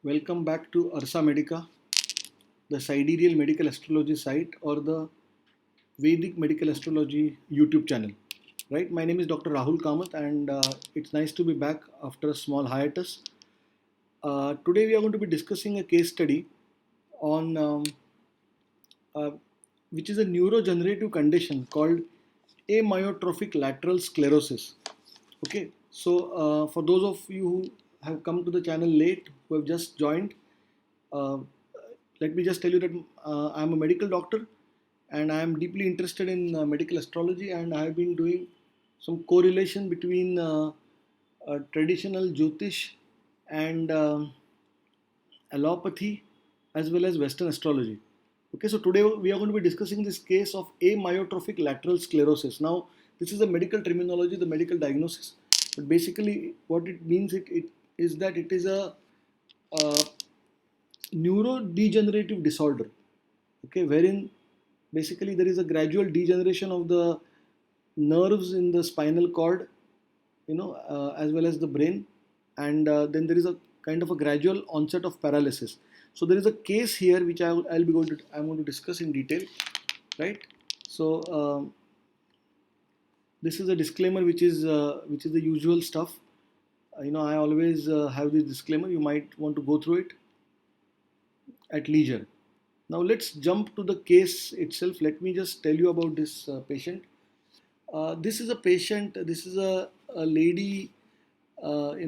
Welcome back to Arsa Medica, the sidereal medical astrology site or the Vedic medical astrology YouTube channel. Right, my name is Dr. Rahul Kamath, and it's nice to be back after a small hiatus. Today, we are going to be discussing a case study on uh, which is a neurodegenerative condition called amyotrophic lateral sclerosis. Okay, so for those of you who have come to the channel late, who have just joined, uh, let me just tell you that I'm a medical doctor and I am deeply interested in medical astrology, and I have been doing some correlation between traditional Jyotish and allopathy as well as Western astrology. Okay, so today we are going to be discussing this case of amyotrophic lateral sclerosis. Now, this is a medical terminology, the medical diagnosis, but basically what it means it is that it is a neurodegenerative disorder. Okay, wherein basically there is a gradual degeneration of the nerves in the spinal cord, as well as the brain, and then there is a kind of a gradual onset of paralysis. So there is a case here which I'm going to discuss in detail, right? So this is a disclaimer which is the usual stuff. I always have this disclaimer. You might want to go through it at leisure. Now let's jump to the case itself. Let me just tell you about this patient. This is a patient. This is a lady, 50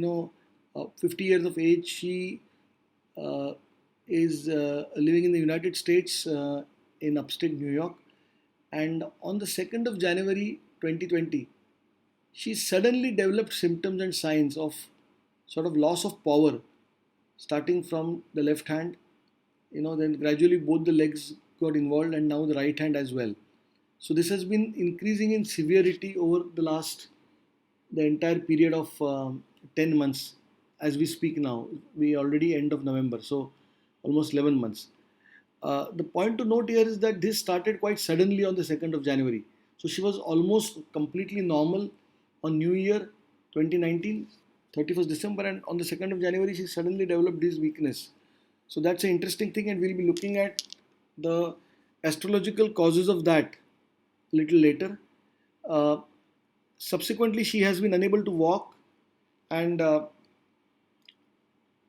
years of age. She uh, is living in the United States, in upstate New York. And on the 2nd of January 2020, she suddenly developed symptoms and signs of sort of loss of power, starting from the left hand. Then gradually both the legs got involved, and now the right hand as well. So this has been increasing in severity over the entire period of 10 months. As we speak now, we already end of November, so almost 11 months. The point to note here is that this started quite suddenly on the 2nd of January. So she was almost completely normal on New Year 2019, 31st December, and on the 2nd of January she suddenly developed this weakness. So that's an interesting thing, and we'll be looking at the astrological causes of that a little later. Uh, Subsequently, she has been unable to walk, and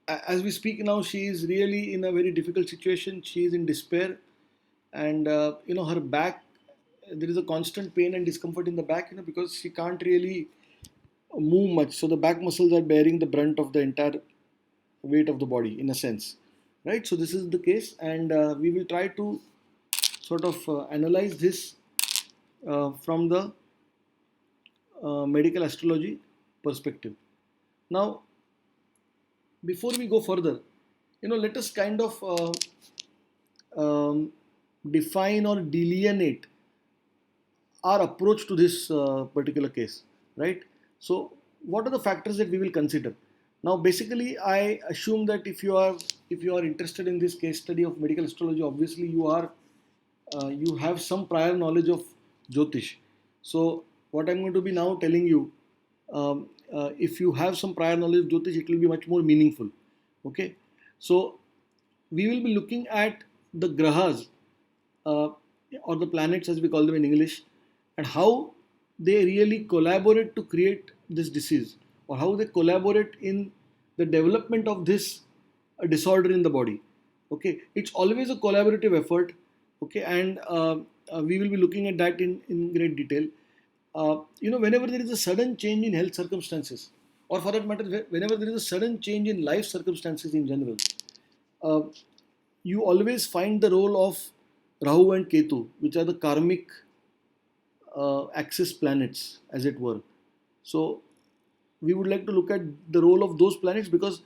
as we speak now, she is really in a very difficult situation. She is in despair, and her back, there is a constant pain and discomfort in the back, because she can't really move much. So the back muscles are bearing the brunt of the entire weight of the body, in a sense, right? So this is the case, and we will try to sort of analyze this from the medical astrology perspective. Now, before we go further, let us kind of um, define or delineate our approach to this particular case, right? So, what are the factors that we will consider? Now, basically, I assume that if you are interested in this case study of medical astrology, obviously you have some prior knowledge of Jyotish. So, what I'm going to be now telling you, if you have some prior knowledge of Jyotish, it will be much more meaningful. Okay, so we will be looking at the grahas, uh, or the planets as we call them in English, and how they really collaborate to create this disease, or how they collaborate in the development of this disorder in the body. Okay, it's always a collaborative effort. Okay, and we will be looking at that in great detail. Whenever there is a sudden change in health circumstances, or for that matter, whenever there is a sudden change in life circumstances in general, uh, you always find the role of Rahu and Ketu, which are the karmic axis planets, as it were. So, we would like to look at the role of those planets, because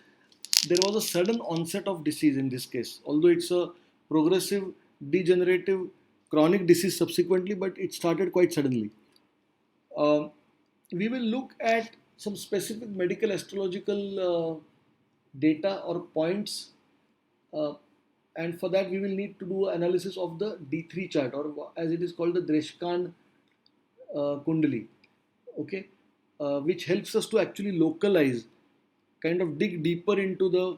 there was a sudden onset of disease in this case, although it's a progressive, degenerative, chronic disease subsequently, but it started quite suddenly. Um, we will look at some specific medical astrological data or points, uh, and for that we will need to do analysis of the D3 chart, or as it is called, the Dreshkan Kundali. Okay, which helps us to actually localize, kind of dig deeper into the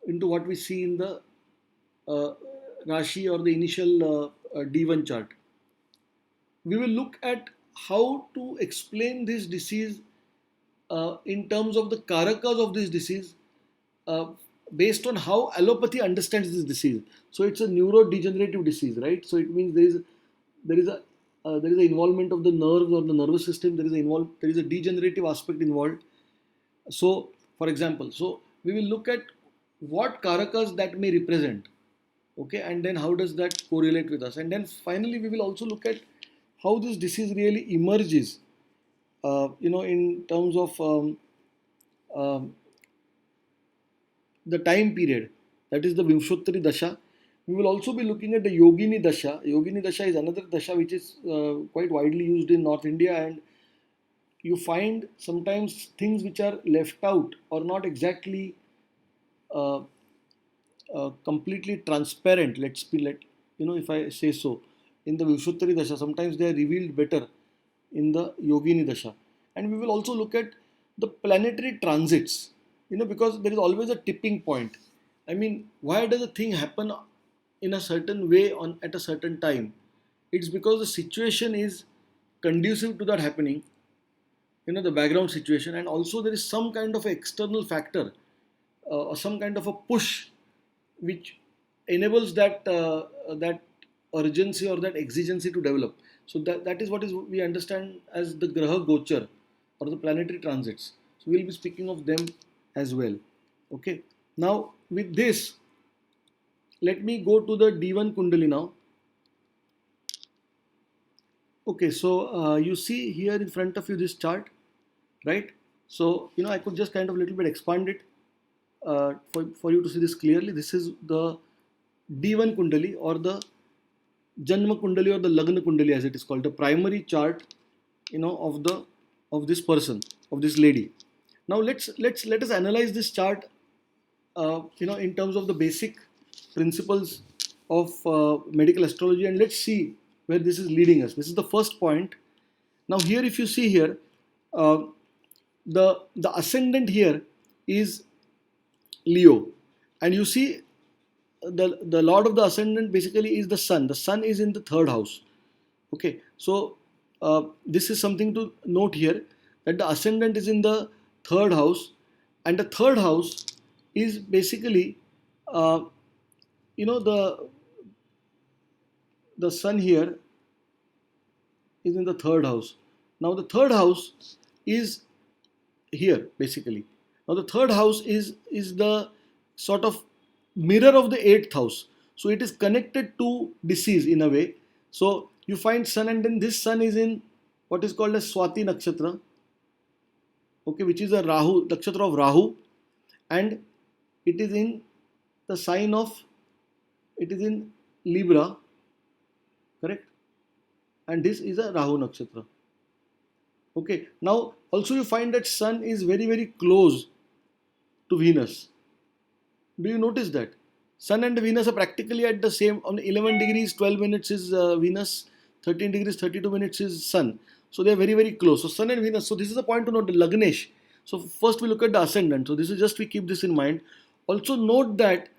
into what we see in the uh, Rashi or the initial D1 chart. We will look at how to explain this disease in terms of the karakas of this disease uh, based on how allopathy understands this disease. So it's a neurodegenerative disease, right? So it means there is an involvement of the nerves or the nervous system. There is a degenerative aspect involved. So, for example, so we will look at what karakas that may represent, okay, and then how does that correlate with us, and then finally we will also look at how this disease really emerges, in terms of um, the time period, that is the Vimshottari Dasha. We will also be looking at the Yogini Dasha. Yogini Dasha is another Dasha which is quite widely used in North India, and you find sometimes things which are left out or not exactly uh, completely transparent. If I say so, in the Vimshottari Dasha, sometimes they are revealed better in the Yogini Dasha. And we will also look at the planetary transits, because there is always a tipping point. I mean, why does a thing happen in a certain way at a certain time? It's because the situation is conducive to that happening, the background situation, and also there is some kind of external factor, or some kind of a push which enables that urgency or that exigency to develop. So that is what is we understand as the graha gochar or the planetary transits. So we'll be speaking of them as well. Okay. Now with this, let me go to the D1 Kundali now. Okay, so you see here in front of you this chart, right? So I could just kind of a little bit expand it for you to see this clearly. This is the D1 Kundali or the Janma Kundali or the Lagna Kundali as it is called, the primary chart, of this person, of this lady. Now let us analyze this chart, in terms of the basic principles of medical astrology, and let's see where this is leading us. This is the first point. Now here, if you see here, uh, the ascendant here is Leo, and you see the lord of the ascendant basically is the sun. The sun is in the third house. Okay, so this is something to note here, that the ascendant is in the third house, and the third house is basically, uh, the sun here is in the third house. Now the third house is here basically. Now the third house is the sort of mirror of the eighth house. So it is connected to disease in a way. So you find sun, and then this sun is in what is called as Swati Nakshatra, okay, which is a Rahu, Nakshatra of Rahu, and it is in the sign of, it is in Libra, correct? And this is a Rahu Nakshatra. Okay, now also you find that sun is very, very close to Venus. Do you notice that? Sun and Venus are practically at the same, on 11 degrees 12 minutes is Venus, 13 degrees 32 minutes is Sun. So they are very, very close. So Sun and Venus. So this is the point to note, the Lagnesh. So first we look at the ascendant. So this is just, we keep this in mind. Also note that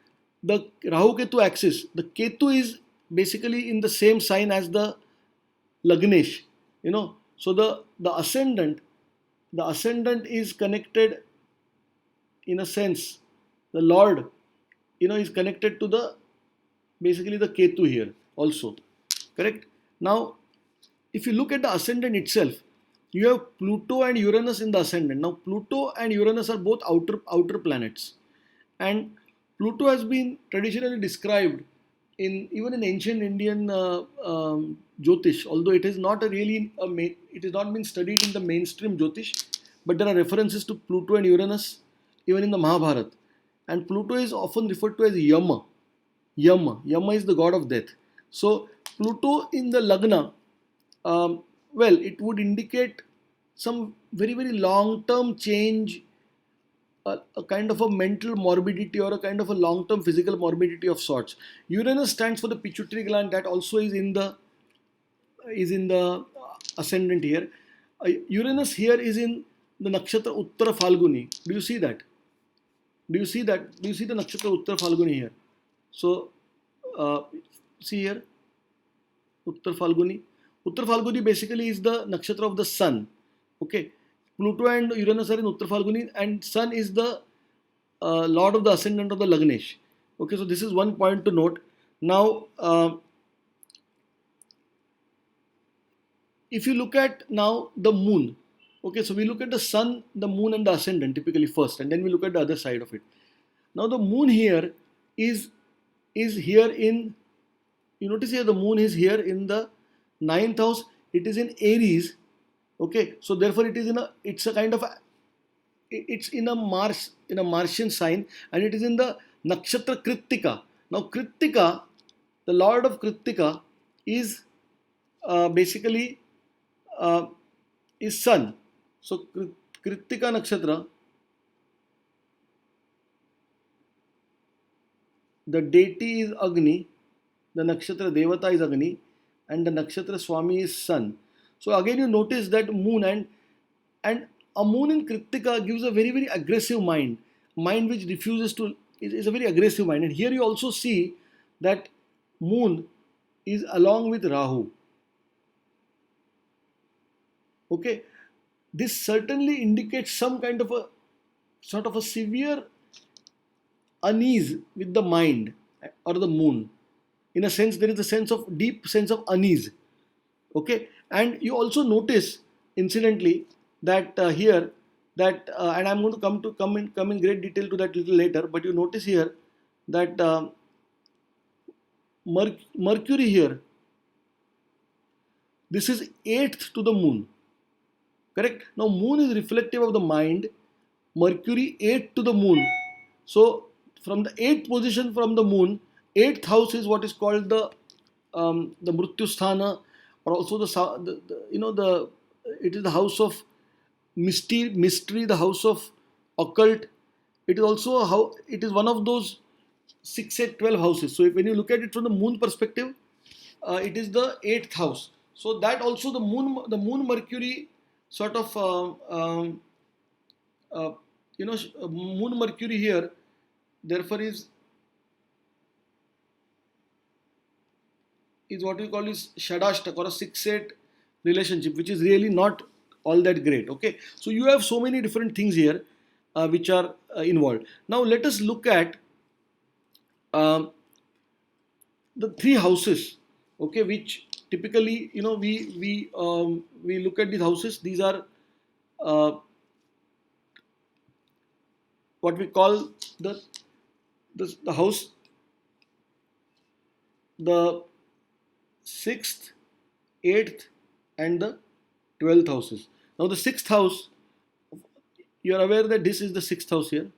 the Rahu Ketu axis, the Ketu is basically in the same sign as the Lagnesh. So the ascendant is connected, in a sense, the Lord, is connected to the, basically the Ketu here also, correct? Now, if you look at the ascendant itself, you have Pluto and Uranus in the ascendant. Now, Pluto and Uranus are both outer planets, and Pluto has been traditionally described even in ancient Indian Jyotish, although it is not it has not been studied in the mainstream Jyotish, but there are references to Pluto and Uranus even in the Mahabharata. And Pluto is often referred to as Yama. Yama is the god of death. So Pluto in the Lagna, well, it would indicate some very, very long-term change, a kind of a mental morbidity or a kind of a long-term physical morbidity of sorts. Uranus stands for the pituitary gland, that also is in the ascendant here. Uranus here is in the nakshatra Uttara Falguni. Do you see that? Do you see that? Do you see the nakshatra Uttar Falguni here? So, uh, see here, Uttar Falguni. Uttar Falguni basically is the nakshatra of the sun. Okay, Pluto and Uranus are in Uttar Falguni, and sun is the lord of the ascendant of the Lagnesh. Okay, so this is one point to note. Now, if you look at now the moon, okay, so we look at the sun, the moon, and the ascendant typically first, and then we look at the other side of it. Now the moon here is here in, you notice here the moon is here in the ninth house. It is in Aries. Okay, so therefore it is in a, it's a kind of a, it's in a Mars, in a Martian sign, and it is in the nakshatra Kritika. Now Kritika, the lord of Kritika is basically uh, is sun. So Kritika nakshatra, the deity is Agni, the nakshatra devata is Agni, and the nakshatra Swami is sun. So again you notice that moon, and a moon in Kritika gives a very aggressive mind which refuses to, is a very aggressive mind. And here you also see that moon is along with Rahu. Okay, this certainly indicates some kind of a sort of a severe unease with the mind or the moon. In a sense, there is a sense of deep sense of unease. Okay, and you also notice incidentally that here that and I'm going to come in great detail to that little later, but you notice here that Mercury here, this is eighth to the moon. Correct? Now moon is reflective of the mind, Mercury eighth to the moon. So from the eighth position from the moon, eighth house is what is called the Mrityusthana, or also the you know the, it is the house of mystery, the house of occult. It is also how it is one of those 6, 8, 12 houses. So if, when you look at it from the moon perspective, it is the eighth house. So that also the moon Mercury sort of uh, moon Mercury here therefore is what we call is Shadashtak, or a 6-8 relationship, which is really not all that great. Okay, so you have so many different things here which are involved. Now let us look at um, the three houses. Okay, which typically, we look at these houses. These are uh, what we call the house, the sixth, eighth, and the 12th houses. Now the sixth house, you are aware that this is the sixth house here.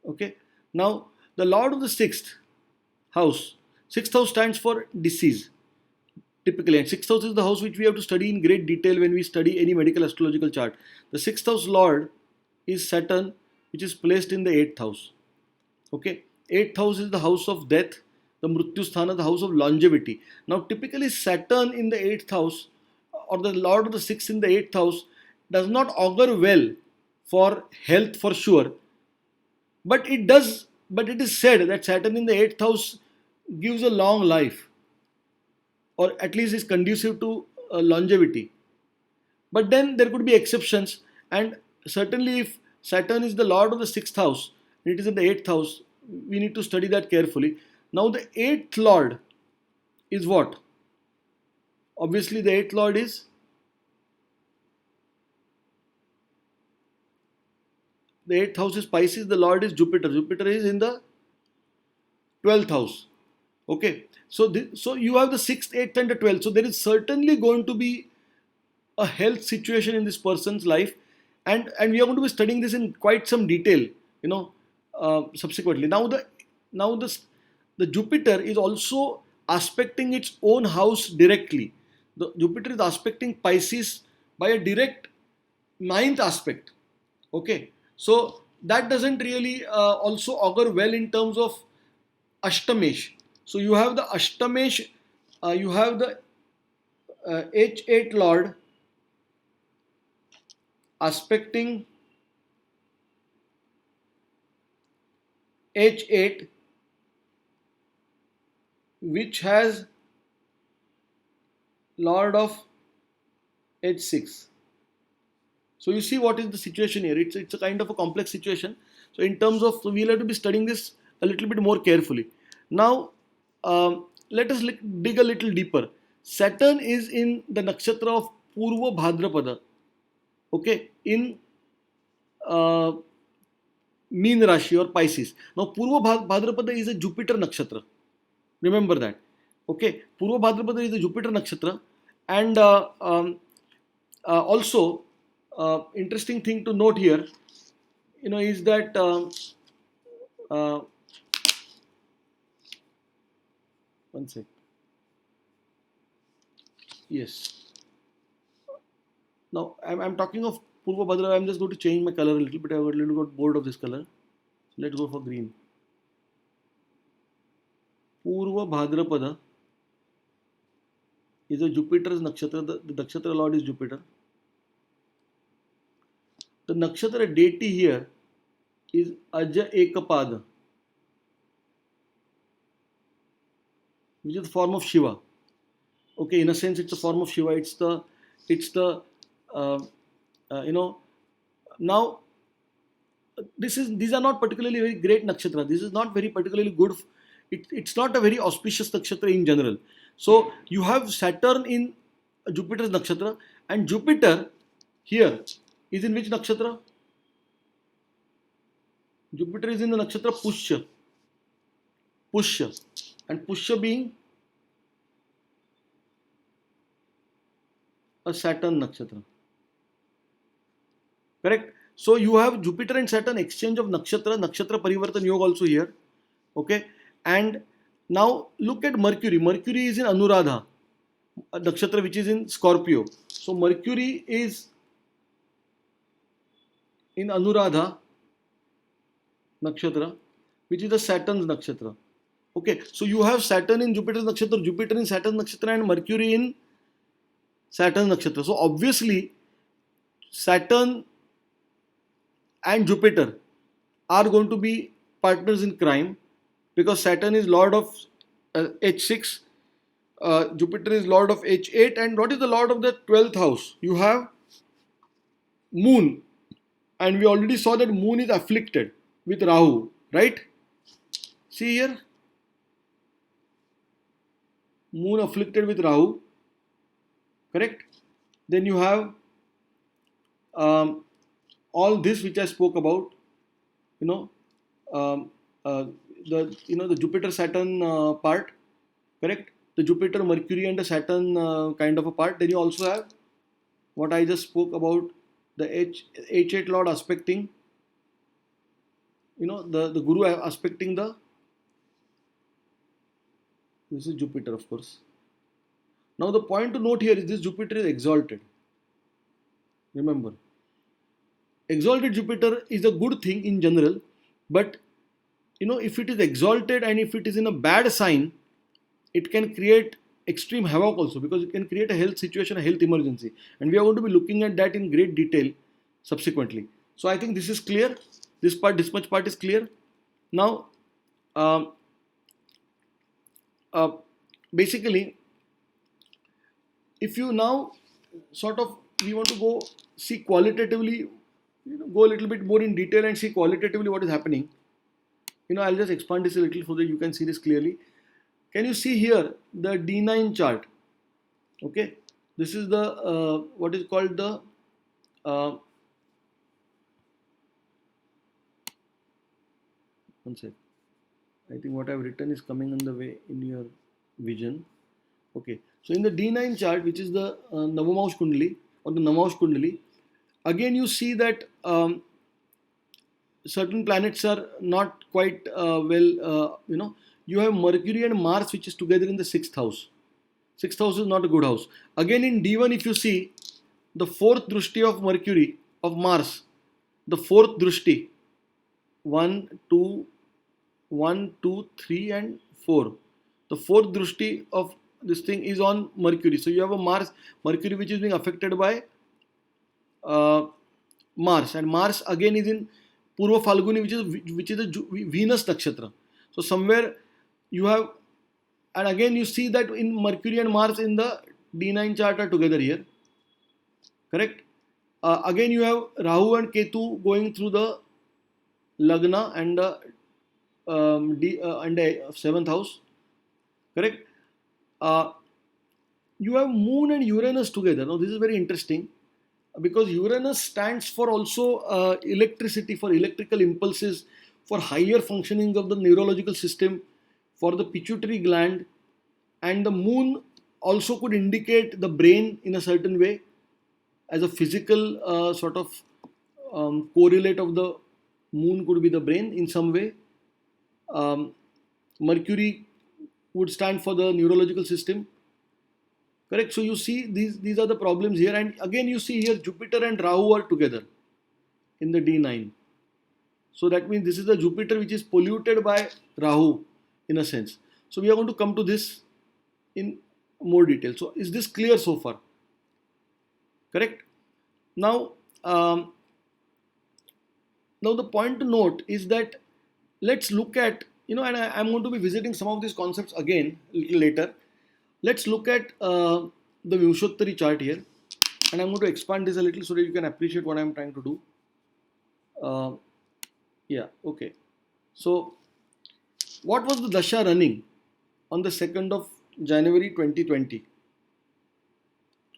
Okay. Now the lord of the sixth house stands for disease. Typically, and sixth house is the house which we have to study in great detail when we study any medical astrological chart. The sixth house lord is Saturn, which is placed in the eighth house. Okay, eighth house is the house of death, the Mrityusthana, the house of longevity. Now, typically, Saturn in the eighth house, or the lord of the sixth in the eighth house, does not augur well for health for sure, but it does. But it is said that Saturn in the eighth house gives a long life, or at least is conducive to longevity. But then there could be exceptions, and certainly if Saturn is the lord of the sixth house and it is in the eighth house, we need to study that carefully. Now the eighth lord is what? Obviously the eighth lord is the eighth house is Pisces, the lord is Jupiter. Jupiter is in the 12th house. Okay, so you have the 6th, 8th, and the 12th. So there is certainly going to be a health situation in this person's life, and we are going to be studying this in quite some detail, subsequently. Now the Jupiter is also aspecting its own house directly. The Jupiter is aspecting Pisces by a direct ninth aspect. Okay, so that doesn't really also augur well in terms of Ashtamesh. So you have the Ashtamesh, you have the H8 Lord aspecting H8, which has Lord of H6. So you see what is the situation here. It's a kind of a complex situation. So in terms of, so we'll have to be studying this a little bit more carefully. Now, let us dig a little deeper. Saturn is in the nakshatra of Purva Bhadrapada, okay, in uh, Meen Rashi or Pisces. Now, Purva Bhadrapada is a Jupiter nakshatra. Remember that. Okay, Purva Bhadrapada is a Jupiter nakshatra, and also interesting thing to note here, is that uh, one sec. Yes. Now I'm talking of Purva Bhadra. I'm just going to change my color a little bit. I got a little bit bored of this color. So let's go for green. Purva Bhadrapada is a Jupiter's nakshatra. The nakshatra lord is Jupiter. The nakshatra deity here is Aja Ekapada, which is the form of Shiva. Okay, in a sense, it's a form of Shiva. It's the uh, now these are not particularly very great nakshatra. This is not very particularly good. It's not a very auspicious nakshatra in general. So you have Saturn in Jupiter's nakshatra, and Jupiter here is in which nakshatra? Jupiter is in the nakshatra Pushya. Pushya. And Pushya being a Saturn nakshatra. Correct? So you have Jupiter and Saturn exchange of nakshatra parivartan yoga also here. Okay? And now look at Mercury. Mercury is in Anuradha, a nakshatra which is in Scorpio. So Mercury is in Anuradha nakshatra, which is the Saturn's nakshatra. Okay, so you have Saturn in Jupiter's nakshatra, Jupiter in Saturn's nakshatra, and Mercury in Saturn's nakshatra. So obviously, Saturn and Jupiter are going to be partners in crime, because Saturn is lord of H6, Jupiter is lord of H8, and what is the lord of the 12th house? You have Moon, and we already saw that Moon is afflicted with Rahu, right? See here, Moon afflicted with Rahu, correct? Then you have all this which I spoke about, um, the Jupiter Saturn part, correct? The Jupiter Mercury and the Saturn kind of a part. Then you also have what I just spoke about, the H8 Lord aspecting, the Guru aspecting this is Jupiter, of course. Now the point to note here is this Jupiter is exalted. Remember, exalted Jupiter is a good thing in general, but if it is exalted and if it is in a bad sign, it can create extreme havoc also, because it can create a health situation, a health emergency, and we are going to be looking at that in great detail subsequently. So I think this is clear. This much part is clear. Now, basically, if you now we want to go see qualitatively, go a little bit more in detail and see qualitatively what is happening. I'll just expand this a little so that you can see this clearly. Can you see here the D9 chart? Okay, this is the what is called the one sec. I think what I've written is coming on the way in your vision. Okay, so in the D9 chart, which is the Navamaush Kundali or the Namaush Kundali, again you see that certain planets are not quite you have Mercury and Mars, which is together in the 6th house. 6th house is not a good house. Again in D1, if you see the 4th drushti of Mercury, of Mars, the 4th drushti, 1, 2, 3 and 4. The 4th drushti of this thing is on Mercury. So you have a Mercury which is being affected by Mars, and Mars again is in Purva Falguni, which is a Venus nakshatra. So somewhere you have, and again you see that in Mercury and Mars in the D9 chart are together here, correct? Again you have Rahu and Ketu going through the Lagna and the and the seventh house, correct? You have Moon and Uranus together. Now this is very interesting because Uranus stands for also electricity, for electrical impulses, for higher functioning of the neurological system, for the pituitary gland, and the Moon also could indicate the brain in a certain way as a physical sort of correlate of the Moon could be the brain in some way. Mercury would stand for the neurological system, correct? So you see these are the problems here, and again you see here Jupiter and Rahu are together in the D9. So that means this is the Jupiter which is polluted by Rahu in a sense. So we are going to come to this in more detail. So is this clear so far? Correct? Now, now the point to note is that let's look at, and I'm going to be visiting some of these concepts again a little later. Let's look at the Vimshottari chart here, and I'm going to expand this a little so that you can appreciate what I'm trying to do. Yeah, okay. So, what was the Dasha running on the 2nd of January 2020?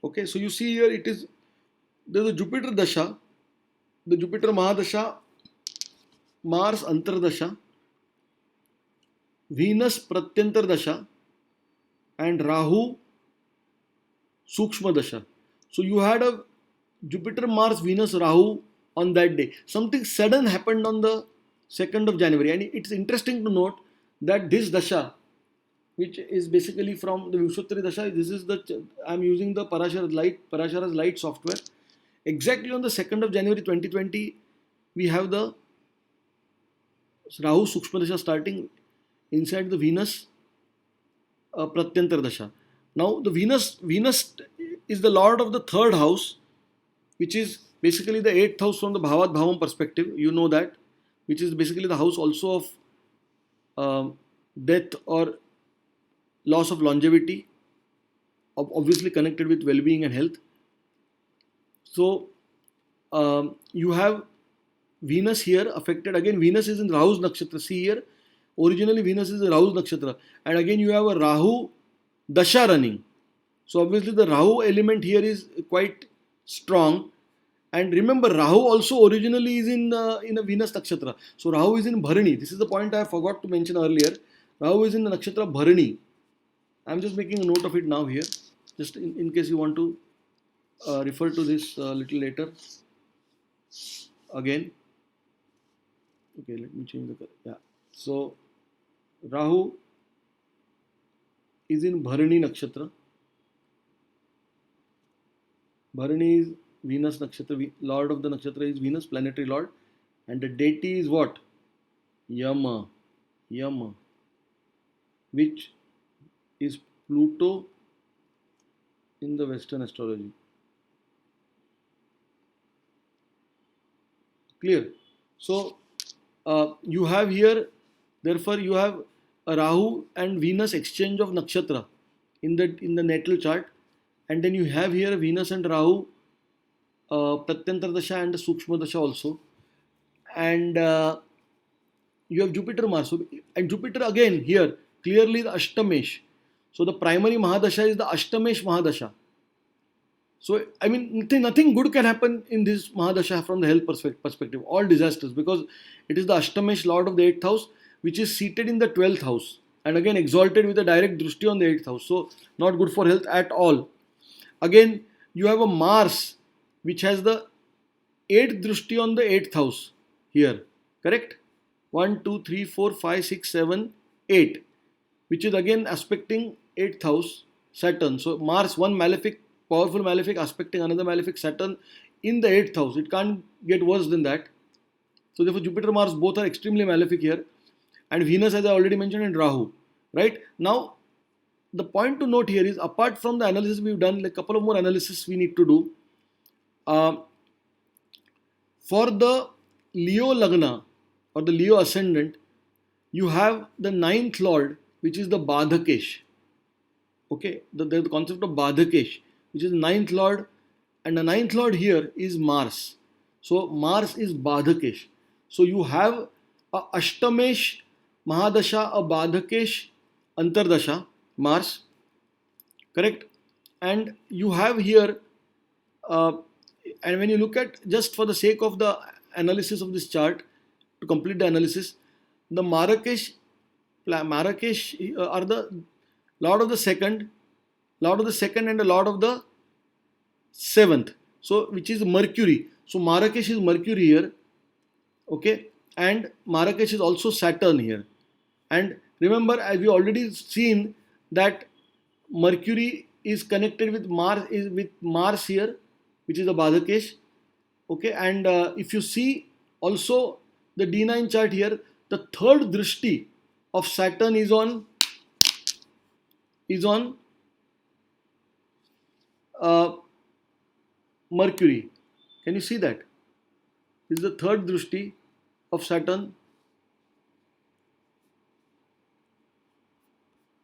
Okay, so you see here there's a Jupiter Dasha, the Jupiter Mahadasha, Mars Antardasha, Venus Pratyantar Dasha, and Rahu Sukshma Dasha. So you had a Jupiter, Mars, Venus, Rahu on that day. Something sudden happened on the 2nd of January, and it's interesting to note that this Dasha, which is basically from the Vimshottari Dasha, this is I'm using the Parashara's Light software. Exactly on the 2nd of January 2020, we have the Rahu Sukshma Dasha starting inside the Venus Pratyantar Dasha. Now the Venus is the lord of the 3rd house, which is basically the 8th house from the Bhavat Bhavam perspective. You know that, which is basically the house also of death or loss of longevity, obviously connected with well-being and health. So you have Venus here affected. Again, Venus is in Rahu's nakshatra. See here, originally Venus is in Rahu's nakshatra, and again you have a Rahu Dasha running. So obviously the Rahu element here is quite strong. And remember, Rahu also originally is in a Venus nakshatra. So Rahu is in Bharani. This is the point I forgot to mention earlier. Rahu is in the nakshatra Bharani. I'm just making a note of it now here, just in case you want to refer to this a little later. Again, okay, let me change the color. Yeah. So Rahu is in Bharani nakshatra. Bharani is Venus nakshatra. Lord of the nakshatra is Venus, planetary lord, and the deity is what? Yama, which is Pluto in the Western astrology. Clear? So you have here, therefore you have a Rahu and Venus exchange of nakshatra in the natal chart, and then you have here Venus and Rahu Pratyantar Dasha and Sukshma Dasha also, and you have Jupiter Mars, and Jupiter again here clearly the Ashtamesh. So the primary Mahadasha is the Ashtamesh Mahadasha. So I mean nothing good can happen in this Mahadasha from the health perspective. All disasters, because it is the Ashtamesh Lord of the 8th house, which is seated in the 12th house, and again exalted with a direct drushti on the 8th house. So not good for health at all. Again you have a Mars which has the 8th drushti on the 8th house here, correct? 1, 2, 3, 4, 5, 6, 7, 8, which is again aspecting 8th house Saturn. So Mars, one malefic, powerful malefic aspecting another malefic Saturn in the 8th house. It can't get worse than that. So therefore Jupiter, Mars both are extremely malefic here, and Venus, as I already mentioned, and Rahu, right? Now the point to note here is, apart from the analysis we've done, like a couple of more analysis we need to do. For the Leo Lagna or the Leo ascendant, you have the ninth lord, which is the Badhakesh. Okay, the concept of Badhakesh, which is the ninth lord, and the ninth lord here is Mars. So Mars is Badhakesh. So you have a Ashtamesh Mahadasha, a Badhakesh Antardasha, Mars, correct? And you have here, uh, and when you look at, just for the sake of the analysis of this chart, to complete the analysis, the Marrakesh are the lord of the second, and the lord of the seventh. So which is Mercury. So Marrakesh is Mercury here, okay, and Marrakesh is also Saturn here. And remember, as we already seen that Mercury is connected with Mars here, which is the Badhakesh. Okay, and if you see also the D9 chart here, the third drishti of Saturn is on uh, Mercury. Can you see that? This is the third drishti of Saturn.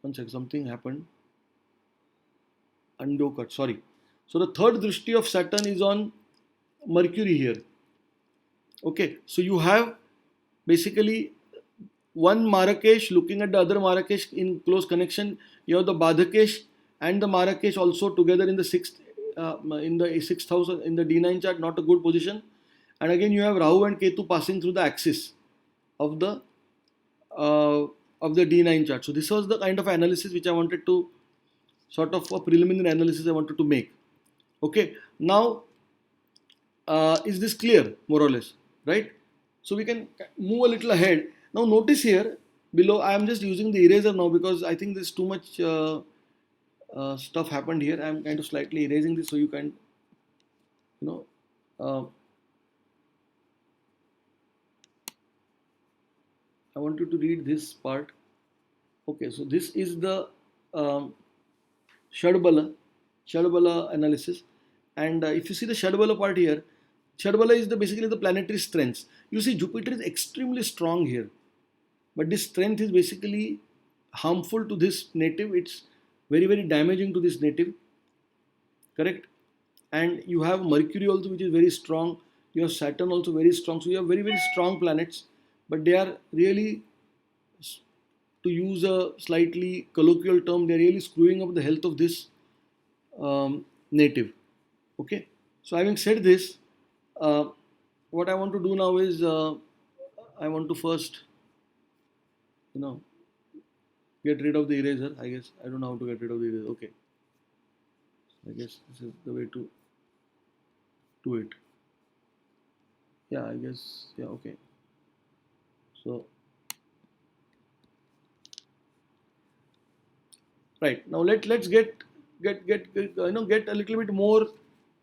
One sec, something happened. Undo cut, sorry. So the third drishti of Saturn is on Mercury here. Okay, so you have basically one Marrakesh looking at the other Marrakesh in close connection. You have the Badhakesh and the Marrakesh also together in the sixth house in the D9 chart, not a good position. And again, you have Rahu and Ketu passing through the axis of the uh, D9 chart. So this was the kind of analysis which I wanted to, sort of a preliminary analysis I wanted to make. Okay, now is this clear more or less, right? So we can move a little ahead. Now notice here below, I am just using the eraser now because I think there's too much stuff happened here. I am kind of slightly erasing this so you can, you know, I want you to read this part. Okay, so this is the Shadbala analysis. And if you see the Shadbala part here, Shadbala is basically the planetary strengths. You see Jupiter is extremely strong here, but this strength is basically harmful to this native. It's very, very damaging to this native, correct? And you have Mercury also, which is very strong. You have Saturn also very strong. So you have very, very strong planets, but they are really, to use a slightly colloquial term, they're really screwing up the health of this native. Okay, so having said this, uh, what I want to do now is I want to first, you know, get rid of the eraser. I guess I don't know how to get rid of the eraser. Okay, I guess this is the way to do it. Yeah, I guess, yeah, okay. So right now let's get a little bit more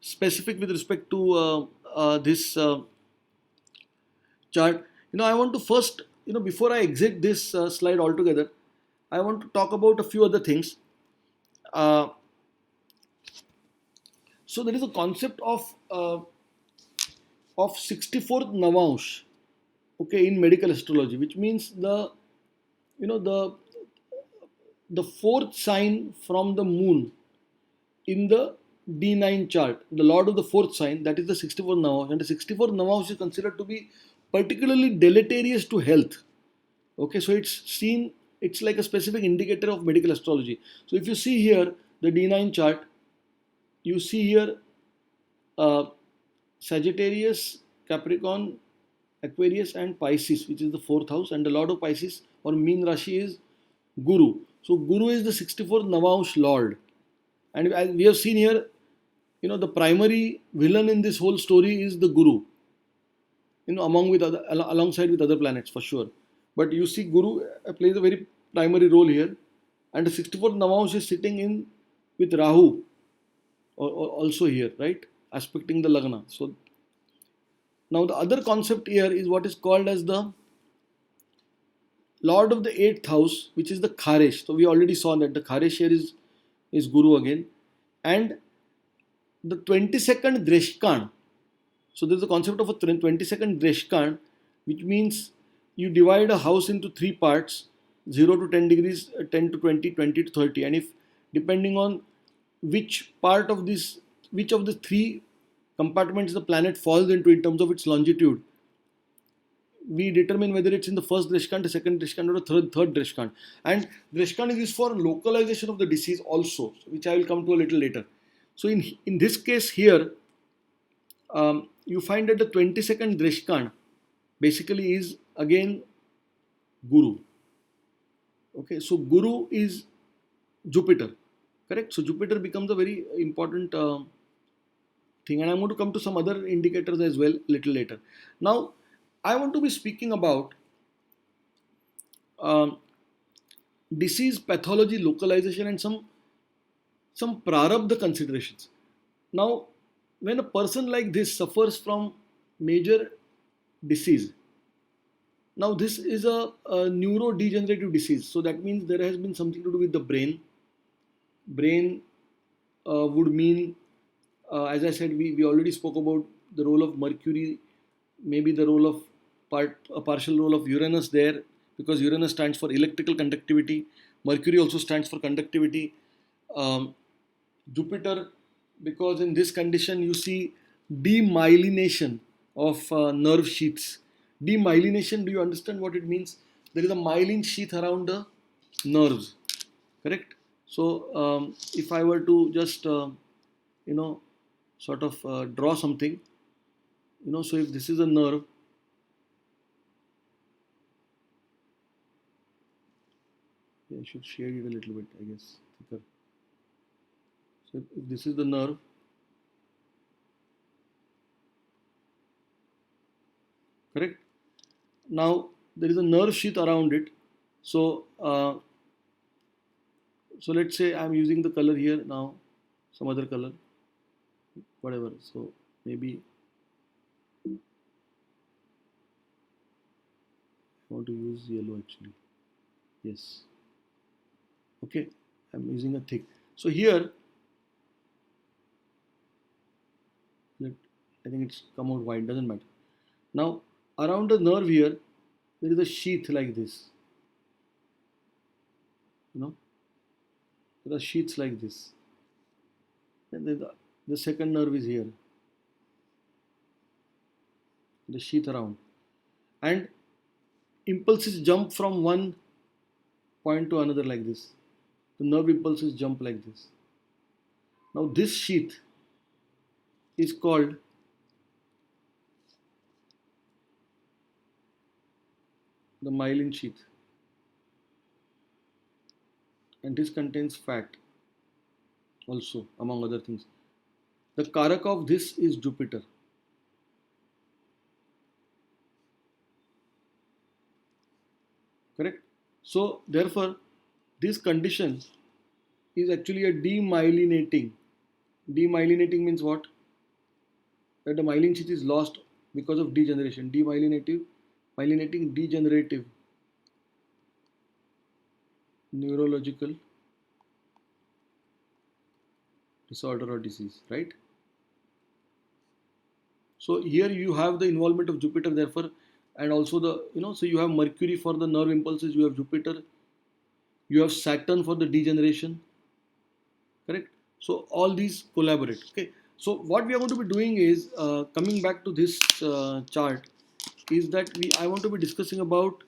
specific with respect to this chart. I want to first, before I exit this slide altogether, I want to talk about a few other things. Uh, so there is a concept of 64th Navaunsh, okay, in medical astrology, which means you know the fourth sign from the moon in the D9 chart, the lord of the fourth sign, that is the 64th Navaunsh, and the 64th Navaunsh is considered to be particularly deleterious to health. Okay, so it's like a specific indicator of medical astrology. So if you see here the D9 chart, you see here uh, Sagittarius, Capricorn, Aquarius, and Pisces, which is the fourth house, and the lord of Pisces or mean Rashi is Guru. So Guru is the 64th Navaunsh lord, and as we have seen here, the primary villain in this whole story is the Guru. Alongside with other planets for sure. But you see, Guru plays a very primary role here, and the 64th Navaunsh is sitting in with Rahu, or also here, right, aspecting the Lagna. So now the other concept here is what is called as the Lord of the 8th house, which is the Kharesh. So we already saw that the Kharesh here is Guru again, and the 22nd Dreshkan So there's a concept of a 20-second Deshkan, which means you divide a house into three parts, 0 to 10 degrees, 10 to 20, 20 to 30. And if depending on which part of this, which of the three compartments the planet falls into in terms of its longitude, we determine whether it's in the first Dreshkan, the second Dreshkan, or the third Dreshkan. And Dreshkan is used for localization of the disease also, which I will come to a little later. So in this case here, you find that the 22nd Dreshkan basically is again Guru. Okay, so Guru is Jupiter, correct? So Jupiter becomes a very important thing, and I'm going to come to some other indicators as well little later. Now, I want to be speaking about disease pathology localization and some prarabdha considerations. Now, when a person like this suffers from major disease, now this is a neurodegenerative disease, so that means there has been something to do with the brain. Brain would mean, as I said, we already spoke about the role of Mercury, maybe the role of a partial role of Uranus there, because Uranus stands for electrical conductivity. Mercury also stands for conductivity. Jupiter, because in this condition you see demyelination of nerve sheaths. Demyelination, do you understand what it means? There is a myelin sheath around the nerves, correct? So if I were to just sort of draw something, so if this is a nerve, I should shade it a little bit, I guess, thicker. So if this is the nerve, correct? Now there is a nerve sheath around it. So so let's say I'm using the color here now, some other color, whatever. So maybe I want to use yellow actually. Yes. Okay, I'm using a thick. So here, I think it's come out white, doesn't matter. Now, around the nerve here, there is a sheath like this. There are sheaths like this. And then the second nerve is here. The sheath around. And impulses jump from one point to another like this. The nerve impulses jump like this. Now this sheath is called the myelin sheath, and this contains fat also, among other things. The Karaka of this is Jupiter. Correct? So therefore, this condition is actually a demyelinating. Demyelinating means what? That the myelin sheath is lost because of degeneration. Myelinating, degenerative, neurological disorder or disease, right? So here you have the involvement of Jupiter, therefore, and also the, so you have Mercury for the nerve impulses, you have Jupiter, you have Saturn for the degeneration, correct? So all these collaborate, okay? So what we are going to be doing is, coming back to this chart, is that I want to be discussing about,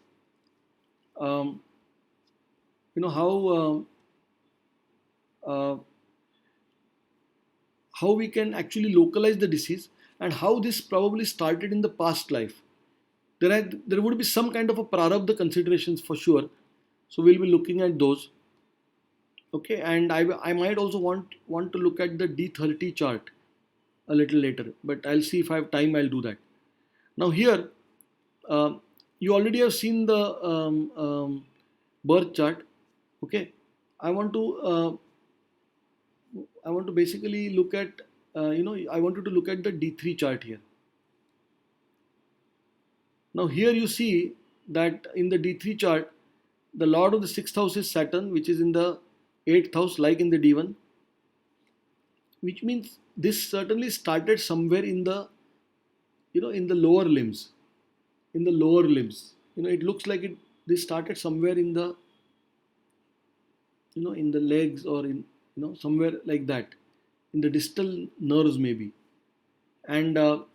how we can actually localize the disease and how this probably started in the past life. There would be some kind of a prarabdha considerations for sure. So we'll be looking at those. Okay, and I might also want to look at the D30 chart a little later, but I'll see if I have time, I'll do that. Now here, you already have seen the birth chart. Okay, I want to basically look at, I wanted to look at the D3 chart here. Now here you see that in the D3 chart, the lord of the 6th house is Saturn, which is in the 8th house, like in the D1, which means this certainly started somewhere in the in the lower limbs. In the lower limbs, it looks like this started somewhere in the in the legs, or in somewhere like that, in the distal nerves maybe. And um,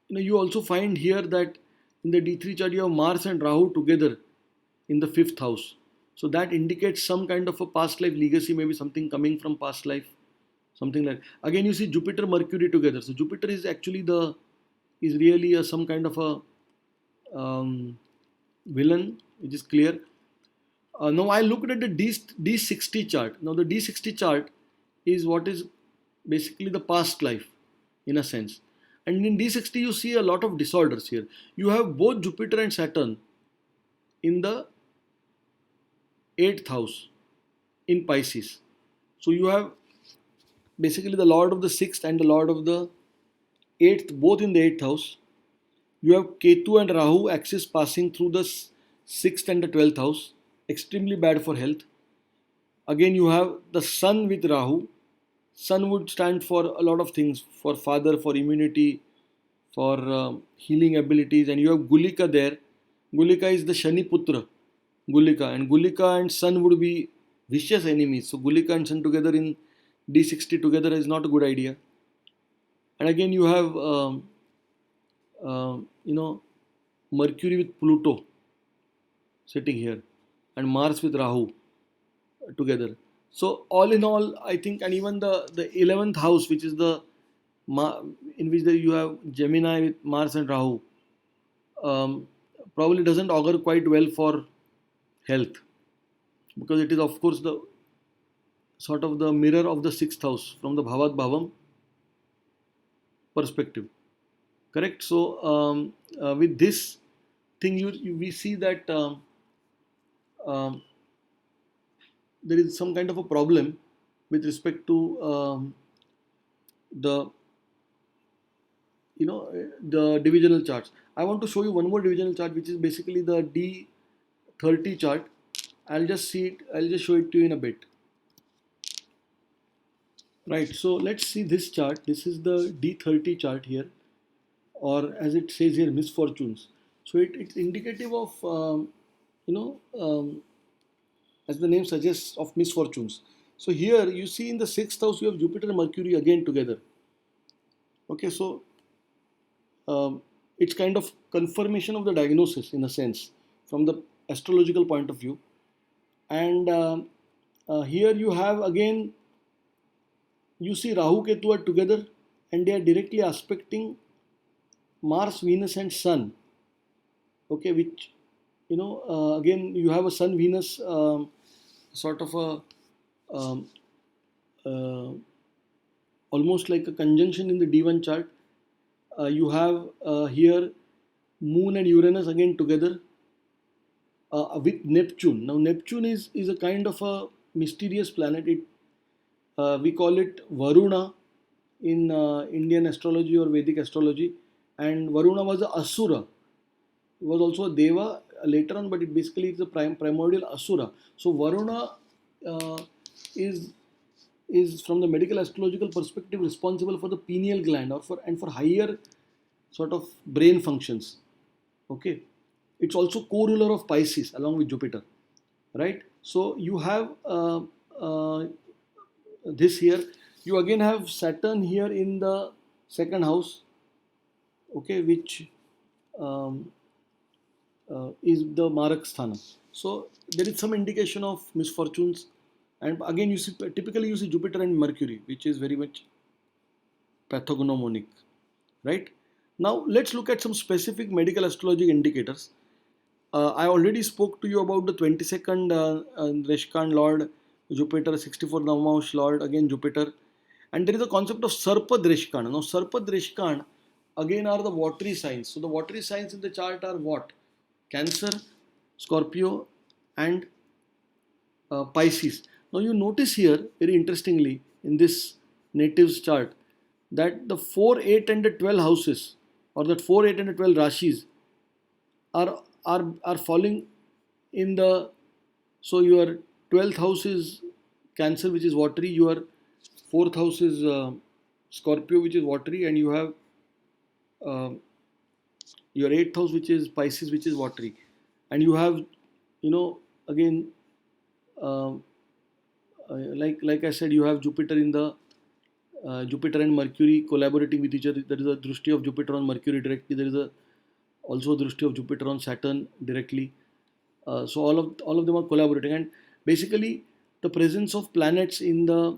you also find here that in the D3 chart you have Mars and Rahu together in the fifth house. So that indicates some kind of a past life legacy, maybe something coming from past life, something like. Again, you see Jupiter Mercury together. So Jupiter is actually is really some kind of a villain, which is clear. Now I looked at the D60 chart. Now the D60 chart is what is basically the past life, in a sense. And in D60 you see a lot of disorders here. You have both Jupiter and Saturn in the 8th house in Pisces. So you have basically the Lord of the 6th and the Lord of the 8th both in the 8th house. You have Ketu and Rahu axis passing through the 6th and the 12th house. Extremely bad for health. Again, you have the Sun with Rahu. Sun would stand for a lot of things, for father, for immunity, for healing abilities. And you have Gulika there. Gulika is the Shani Putra, Gulika. And Gulika and Sun would be vicious enemies. So Gulika and Sun together in D60 together is not a good idea. And again, you have Mercury with Pluto sitting here, and Mars with Rahu together. So all in all, I think, and even the 11th house, which is the in which you have Gemini with Mars and Rahu, probably doesn't augur quite well for health, because it is of course the sort of the mirror of the 6th house from the Bhavat Bhavam perspective. Correct. So with this thing, we see that there is some kind of a problem with respect to the the divisional charts. I want to show you one more divisional chart, which is basically the D30 chart. I'll just show it to you in a bit. Right, so let's see this chart. This is the D30 chart here, or as it says here, misfortunes. So it's indicative of as the name suggests, of misfortunes. So here you see in the 6th house you have Jupiter and Mercury again together. Okay, so it's kind of confirmation of the diagnosis, in a sense, from the astrological point of view. And here you have again, you see Rahu Ketu are together, and they are directly aspecting Mars, Venus and Sun. Okay, which again you have a Sun Venus sort of a almost like a conjunction in the D1 chart. You have here Moon and Uranus again together with Neptune. Now Neptune is a kind of a mysterious planet. We call it Varuna in Indian astrology or Vedic astrology, and Varuna was a Asura. He was also a Deva later on, but it basically is a primordial Asura. So Varuna is from the medical astrological perspective responsible for the pineal gland, or for higher sort of brain functions. Okay, it's also co-ruler of Pisces along with Jupiter, right? So you have this here. You again have Saturn here in the 2nd house, okay, which is the Marak Sthana. So there is some indication of misfortunes. And again, you see, typically you see Jupiter and Mercury, which is very much pathognomonic, right? Now let's look at some specific medical astrology indicators. I already spoke to you about the 22nd Reshkan Lord Jupiter, 64th Navamaush Lord again Jupiter, and there is a concept of Sarpa Dreshkan. Now Sarpa Dreshkan again are the watery signs. So the watery signs in the chart are what? Cancer, Scorpio and Pisces. Now you notice here, very interestingly, in this natives chart, that the 4, 8 and the 12 houses, or that 4, 8 and the 12 rashis are falling in the, so your 12th house is Cancer, which is watery, your fourth house is Scorpio, which is watery, and you have uh, your eighth house, which is Pisces, which is watery, and you have, again, uh, like I said, you have Jupiter in the Jupiter and Mercury collaborating with each other. There is a drishti of Jupiter on Mercury directly. There is also a drishti of Jupiter on Saturn directly. So all of them are collaborating, and basically the presence of planets in the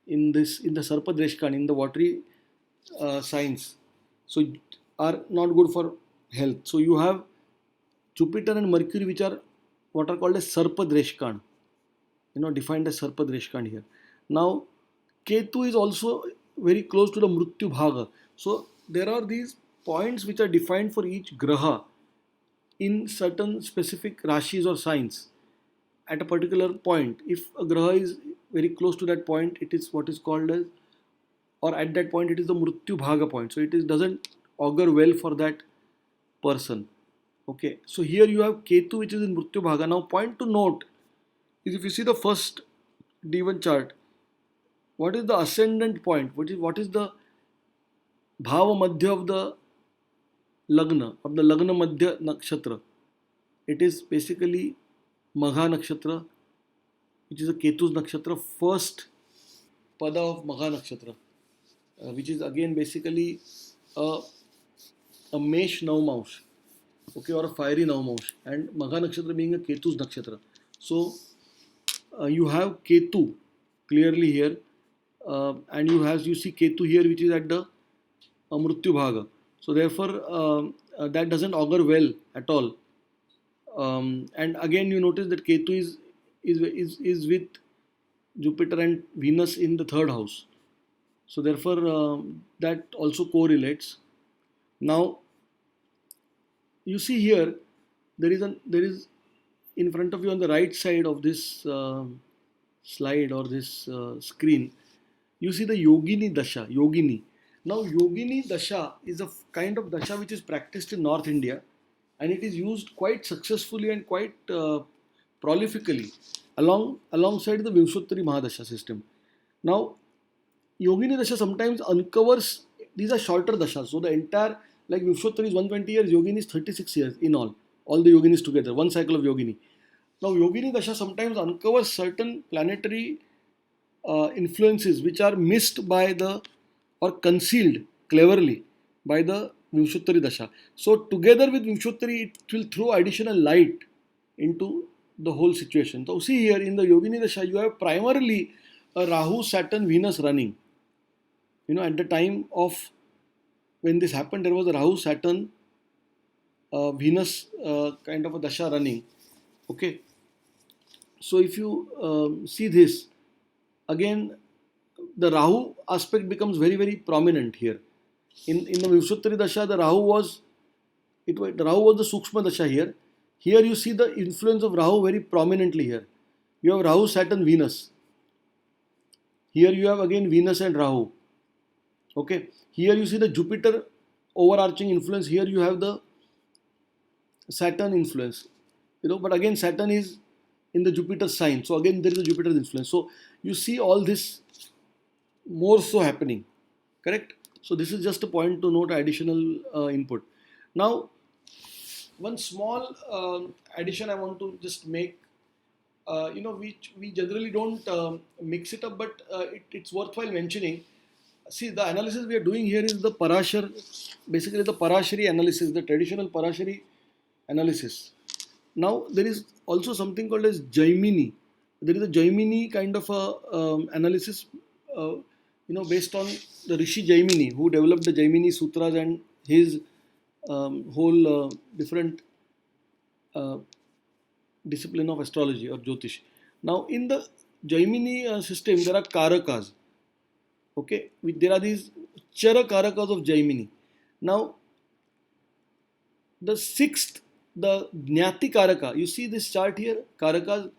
Sarpa Dreshkan, in the watery signs, so are not good for health. So you have Jupiter and Mercury, which are what are called as Sarpa Dreshkan, defined as Sarpa Dreshkan here. Now Ketu is also very close to the Mrityu Bhaga. So there are these points which are defined for each graha in certain specific rashis or signs at a particular point. If a graha is very close to that point, it is what is called as, or at that point, it is the Mrityu Bhaga point. So doesn't augur well for that person. Okay, so here you have Ketu, which is in Mrityu Bhaga. Now, point to note is, if you see the first D1 chart, what is the ascendant point? What is the Bhava Madhya of the Lagna Madhya Nakshatra? It is basically Magha Nakshatra, which is a Ketu's Nakshatra, first Pada of Magha Nakshatra, which is again basically a, a Mesh Navamaush, okay, or a fiery Navamaush, and Magha Nakshatra being a Ketu's Nakshatra. So you have Ketu clearly here, and you see Ketu here, which is at the Mrityu Bhaga. So therefore, that doesn't augur well at all. And again, you notice that Ketu is with Jupiter and Venus in the third house. So therefore, that also correlates. Now, you see here, there is in front of you on the right side of this slide or this screen, you see the Yogini Dasha. Yogini. Now, Yogini Dasha is a kind of Dasha which is practiced in North India, and it is used quite successfully and quite prolifically alongside the Vimshottari Mahadasha system. Now, Yogini Dasha sometimes uncovers, these are shorter dashas, so the entire, like Vimshottari is 120 years, Yogini is 36 years in all the Yoginis together, one cycle of Yogini. Now, Yogini Dasha sometimes uncovers certain planetary influences which are missed by or concealed cleverly by the Vimshottari Dasha. So together with Vimshottari, it will throw additional light into the whole situation. So see here in the Yogini Dasha, you have primarily a Rahu, Saturn, Venus running. At the time of when this happened, there was a Rahu, Saturn, Venus kind of a Dasha running. Okay. So if you see this, again, the Rahu aspect becomes very, very prominent here. In the Vimshottari Dasha, the Rahu was the Sukshma Dasha here. Here you see the influence of Rahu very prominently here. You have Rahu, Saturn, Venus. Here you have again Venus and Rahu. Okay. Here you see the Jupiter overarching influence. Here you have the Saturn influence. But again Saturn is in the Jupiter sign. So again there is a Jupiter influence. So you see all this more so happening. Correct? So this is just a point to note, additional input. Now, one small addition I want to just make. We generally don't mix it up, but it's worthwhile mentioning. See, the analysis we are doing here is the Parashar, basically the Parashari analysis, the traditional Parashari analysis. Now, there is also something called as Jaimini. There is a Jaimini kind of a analysis, based on the Rishi Jaimini, who developed the Jaimini Sutras and his whole different discipline of astrology or Jyotish. Now, in the Jaimini system, there are Karakas. Okay, there are these Chara Karakas of Jaimini. Now, the sixth, the Jnati Karaka, you see this chart here, Karakas.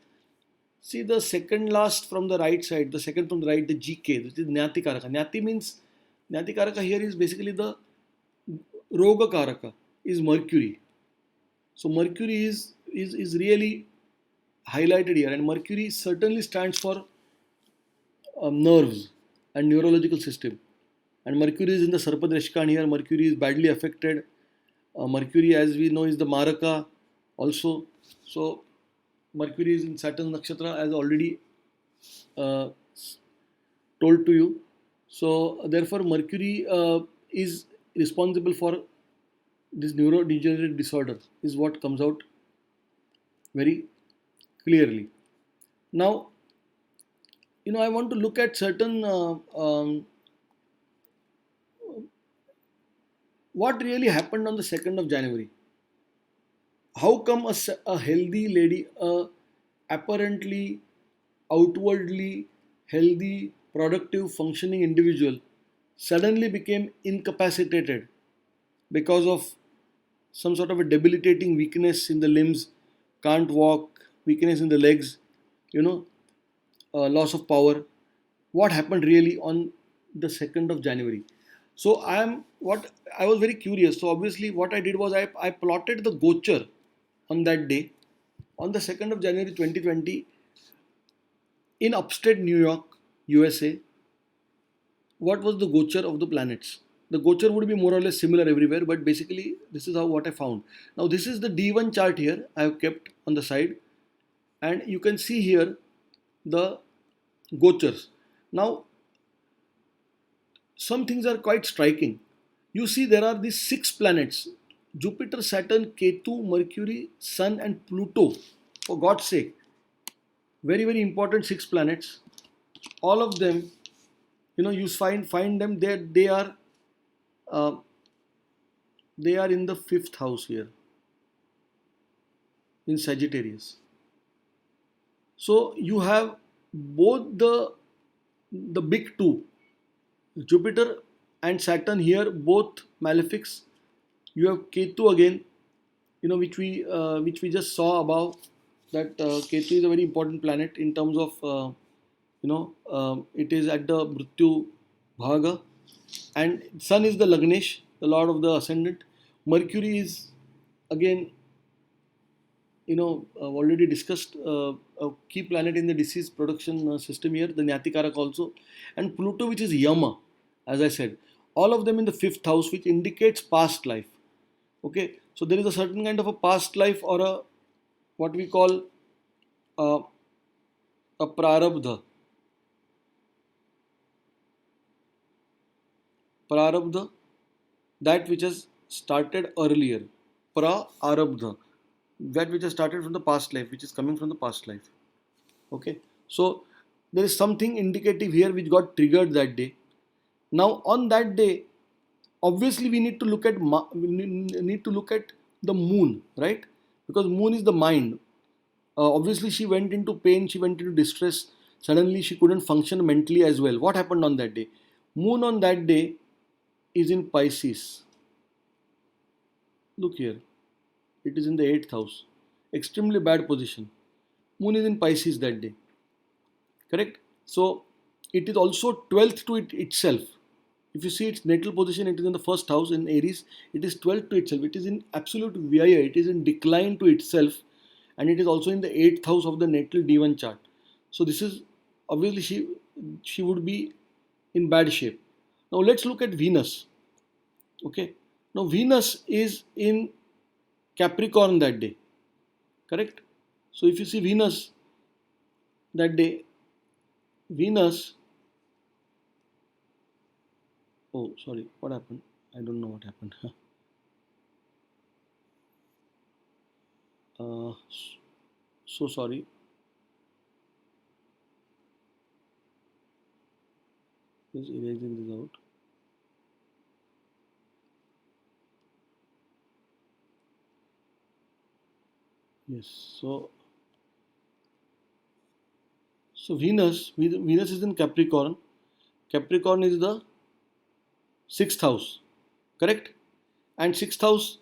See the second last from the right side, the second from the right, the GK, which is Jnati Karaka. Jnati Karaka here is basically the Roga Karaka, is Mercury. So Mercury is really highlighted here, and Mercury certainly stands for nerves and neurological system. And Mercury is in the Sarpadrishka, and here Mercury is badly affected. Mercury, as we know, is the Maraka also. So Mercury is in Saturn Nakshatra, as already uh, told to you. So therefore, Mercury is responsible for this neurodegenerative disorder, is what comes out very clearly. Now, I want to look at certain what really happened on the 2nd of January. How come a healthy lady, a apparently outwardly healthy, productive, functioning individual suddenly became incapacitated because of some sort of a debilitating weakness in the limbs, can't walk, weakness in the legs, you know, loss of power. What happened really on the 2nd of January? So I was very curious. So obviously what I did was I plotted the Gochar on that day, on the 2nd of January 2020, in upstate New York, USA. What was the Gochar of the planets? The Gochar would be more or less similar everywhere, but basically this is how what I found. Now this is the D1 chart here I have kept on the side, and you can see here the Gochars. Now some things are quite striking. You see there are these six planets: Jupiter, Saturn, Ketu, Mercury, Sun, and Pluto. For God's sake, very very important six planets. All of them, you find them there. Uh, they are in the fifth house here in Sagittarius. So you have both the big two, Jupiter and Saturn here, both malefics. You have Ketu again, which we just saw above. That Ketu is a very important planet in terms of it is at the Mrityu Bhaga, and Sun is the Lagnesh, the Lord of the Ascendant. Mercury is again, already discussed, a key planet in the disease production system here, the Nyatikarak also, and Pluto, which is Yama, as I said, all of them in the fifth house, which indicates past life. Okay, so there is a certain kind of a past life, or a what we call uh, a prarabdha. Prarabdha, that which has started earlier. Prarabdha, that which has started from the past life, which is coming from the past life. Okay, so there is something indicative here which got triggered that day. Now on that day, obviously we need to look at the moon, right? Because moon is the mind. Obviously she went into pain, she went into distress. Suddenly she couldn't function mentally as well. What happened on that day? Moon on that day is in Pisces. Look here, it is in the 8th house. Extremely bad position. Moon is in Pisces that day. Correct? So it is also 12th to itself. If you see its natal position, it is in the first house in Aries. It is 12th to itself. It is in absolute vyaya. It is in decline to itself, and it is also in the 8th house of the natal D1 chart. So this is obviously she would be in bad shape. Now let's look at Venus. Okay. Now Venus is in Capricorn that day. Correct. So if you see Venus that day, Venus. Oh, sorry. What happened? I don't know what happened. uh, so sorry. Just erasing this out. Yes. So Venus is in Capricorn. Capricorn is the sixth house, correct? And sixth house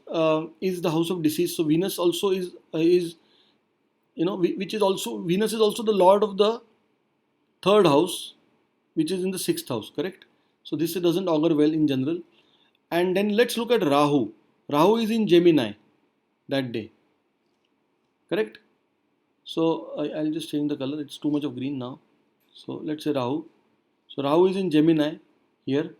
is the house of disease. So Venus also is which is also Venus is also the lord of the third house, which is in the sixth house, correct? So this doesn't augur well in general. And then let's look at Rahu. Rahu is in Gemini that day, correct? So I'll just change the color. It's too much of green now. So let's say Rahu. So Rahu is in Gemini here.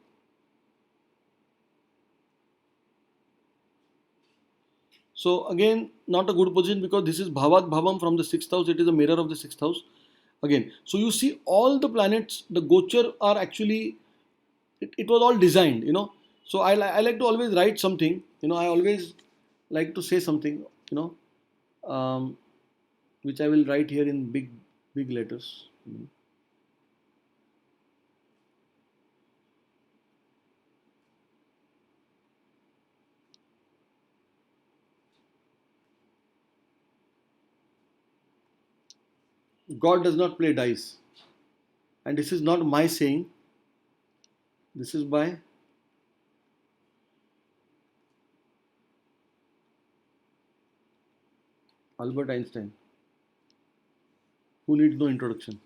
So again, not a good position because this is Bhavat Bhavam from the 6th house. It is a mirror of the 6th house. Again, so you see all the planets, the Gochar are actually, it was all designed, So I like to always write something, I always like to say something, um, which I will write here in big letters. God does not play dice. And this is not my saying. This is by Albert Einstein, who needs no introduction.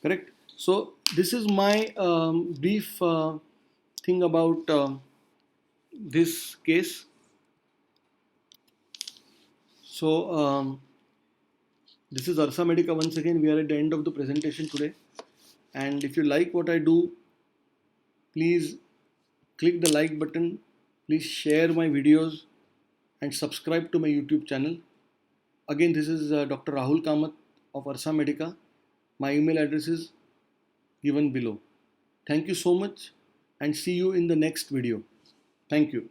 Correct? So this is my brief thing about this case. So this is Arsa Medica once again. We are at the end of the presentation today. And if you like what I do, please click the like button. Please share my videos and subscribe to my YouTube channel. Again, this is Dr. Rahul Kamath of Arsa Medica. My email address is given below. Thank you so much and see you in the next video. Thank you.